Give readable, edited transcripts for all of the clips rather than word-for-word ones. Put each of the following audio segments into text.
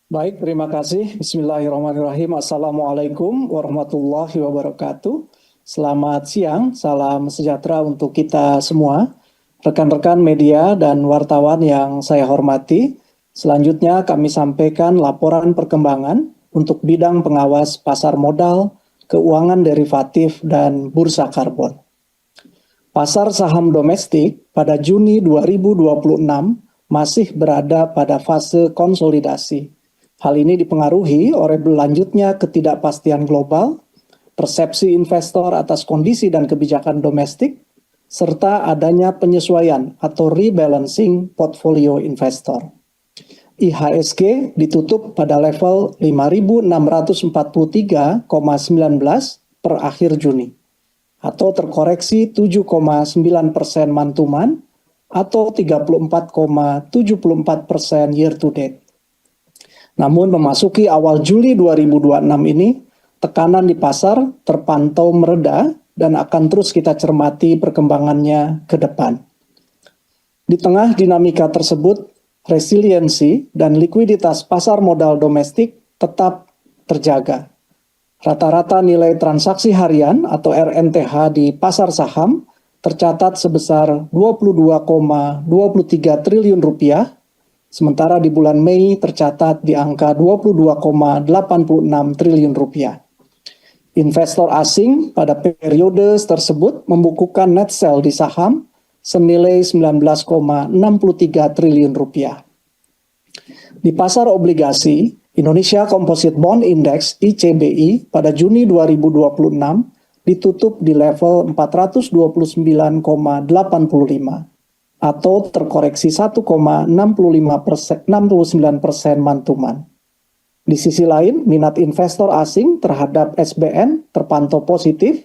Baik, terima kasih. Bismillahirrahmanirrahim. Assalamualaikum warahmatullahi wabarakatuh. Selamat siang, salam sejahtera untuk kita semua. Rekan-rekan media dan wartawan yang saya hormati, selanjutnya kami sampaikan laporan perkembangan untuk bidang pengawas pasar modal, keuangan derivatif, dan bursa karbon. Pasar saham domestik pada Juni 2026 masih berada pada fase konsolidasi. Hal ini dipengaruhi oleh berlanjutnya ketidakpastian global, persepsi investor atas kondisi dan kebijakan domestik, serta adanya penyesuaian atau rebalancing portfolio investor. IHSG ditutup pada level 5.643,19 per akhir Juni, atau terkoreksi 7,9% month-to-month atau 34,74% year to date. Namun memasuki awal Juli 2026 ini, tekanan di pasar terpantau mereda dan akan terus kita cermati perkembangannya ke depan. Di tengah dinamika tersebut, resiliensi dan likuiditas pasar modal domestik tetap terjaga. Rata-rata nilai transaksi harian atau RNTH di pasar saham tercatat sebesar 22,23 triliun rupiah, sementara di bulan Mei tercatat di angka 22,86 triliun rupiah. Investor asing pada periode tersebut membukukan net sell di saham senilai 19,63 triliun rupiah. Di pasar obligasi, Indonesia Composite Bond Index (ICBI) pada Juni 2026 ditutup di level 429,85 atau terkoreksi 1,69% month-to-month. Di sisi lain, minat investor asing terhadap SBN terpantau positif.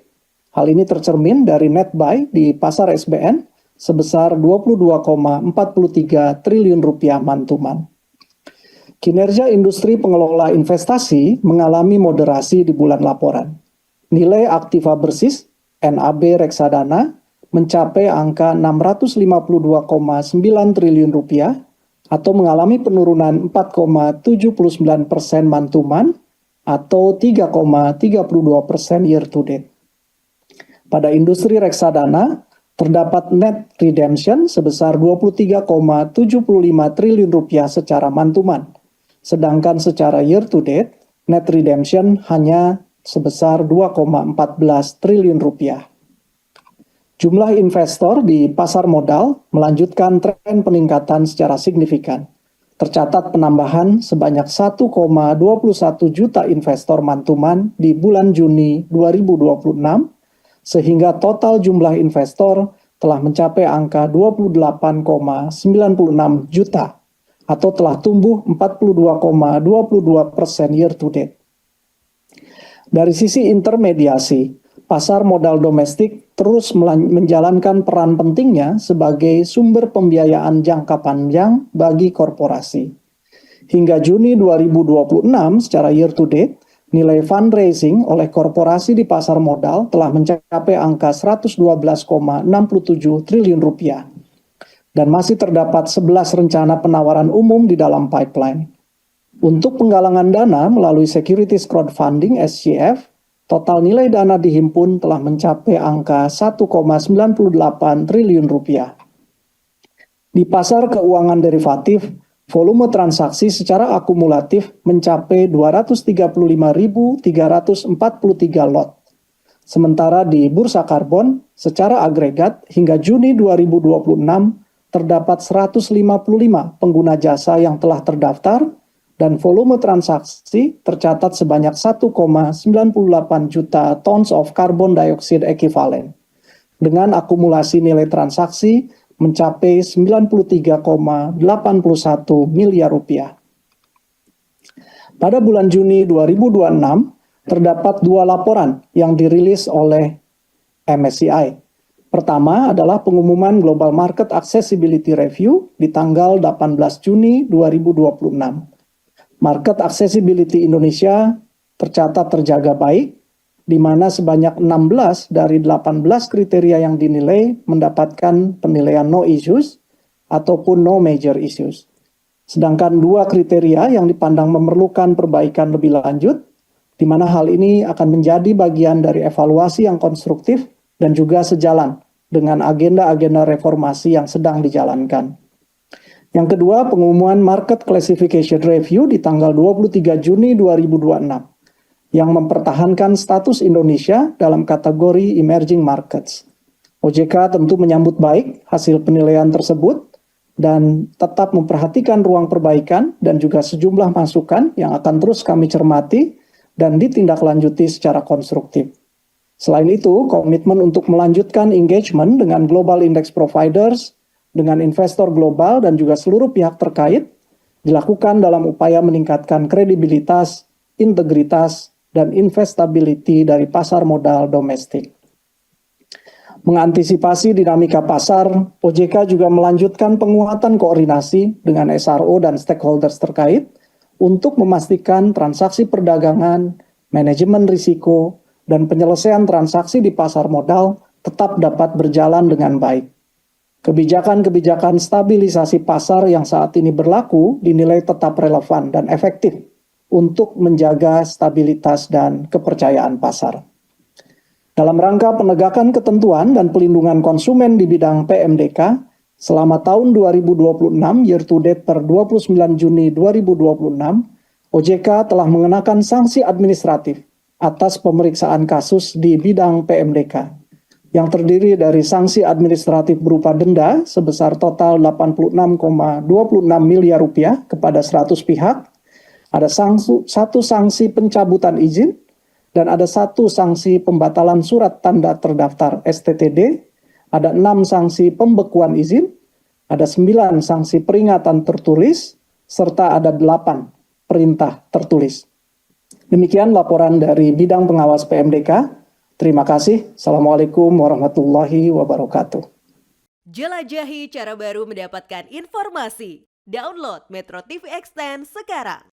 Hal ini tercermin dari net buy di pasar SBN sebesar 22,43 triliun rupiah month-to-month. Kinerja industri pengelola investasi mengalami moderasi di bulan laporan. Nilai aktiva bersih NAB reksadana mencapai angka 652,9 triliun rupiah atau mengalami penurunan 4,79% month-to-month atau 3,32% year to date. Pada industri reksadana, terdapat net redemption sebesar 23,75 triliun rupiah secara month-to-month, sedangkan secara year to date, net redemption hanya sebesar 2,14 triliun rupiah. Jumlah investor di pasar modal melanjutkan tren peningkatan secara signifikan. Tercatat penambahan sebanyak 1,21 juta investor month-to-month di bulan Juni 2026, sehingga total jumlah investor telah mencapai angka 28,96 juta atau telah tumbuh 42,22% year to date. Dari sisi intermediasi, pasar modal domestik terus menjalankan peran pentingnya sebagai sumber pembiayaan jangka panjang bagi korporasi. Hingga Juni 2026 secara year to date, nilai fundraising oleh korporasi di pasar modal telah mencapai angka 112,67 triliun rupiah. Dan masih terdapat 11 rencana penawaran umum di dalam pipeline. Untuk penggalangan dana melalui securities crowdfunding (SCF), total nilai dana dihimpun telah mencapai angka 1,98 triliun rupiah. Di pasar keuangan derivatif, volume transaksi secara akumulatif mencapai 235.343 lot. Sementara di bursa karbon, secara agregat hingga Juni 2026 terdapat 155 pengguna jasa yang telah terdaftar dan volume transaksi tercatat sebanyak 1,98 juta tons of carbon dioxide equivalent, dengan akumulasi nilai transaksi mencapai 93,81 miliar rupiah. Pada bulan Juni 2026, terdapat 2 laporan yang dirilis oleh MSCI. Pertama adalah pengumuman Global Market Accessibility Review di tanggal 18 Juni 2026. Market accessibility Indonesia tercatat terjaga baik, di mana sebanyak 16 dari 18 kriteria yang dinilai mendapatkan penilaian no issues ataupun no major issues. Sedangkan dua kriteria yang dipandang memerlukan perbaikan lebih lanjut, di mana hal ini akan menjadi bagian dari evaluasi yang konstruktif dan juga sejalan dengan agenda-agenda reformasi yang sedang dijalankan. Yang kedua, pengumuman Market Classification Review di tanggal 23 Juni 2026 yang mempertahankan status Indonesia dalam kategori Emerging Markets. OJK tentu menyambut baik hasil penilaian tersebut dan tetap memperhatikan ruang perbaikan dan juga sejumlah masukan yang akan terus kami cermati dan ditindaklanjuti secara konstruktif. Selain itu, komitmen untuk melanjutkan engagement dengan global index providers, dengan investor global dan juga seluruh pihak terkait dilakukan dalam upaya meningkatkan kredibilitas, integritas, dan investability dari pasar modal domestik. Mengantisipasi dinamika pasar, OJK juga melanjutkan penguatan koordinasi dengan SRO dan stakeholders terkait untuk memastikan transaksi perdagangan, manajemen risiko, dan penyelesaian transaksi di pasar modal tetap dapat berjalan dengan baik. Kebijakan-kebijakan stabilisasi pasar yang saat ini berlaku dinilai tetap relevan dan efektif untuk menjaga stabilitas dan kepercayaan pasar. Dalam rangka penegakan ketentuan dan pelindungan konsumen di bidang PMDK, selama tahun 2026 year to date per 29 Juni 2026, OJK telah mengenakan sanksi administratif atas pemeriksaan kasus di bidang PMDK, yang terdiri dari sanksi administratif berupa denda sebesar total 86,26 miliar rupiah kepada 100 pihak, ada satu sanksi pencabutan izin, dan ada satu sanksi pembatalan surat tanda terdaftar STTD, ada 6 sanksi pembekuan izin, ada 9 sanksi peringatan tertulis, serta ada 8 perintah tertulis. Demikian laporan dari bidang pengawas PMDK. Terima kasih. Assalamualaikum warahmatullahi wabarakatuh. Jelajahi cara baru mendapatkan informasi. Download Metro TV Extend sekarang.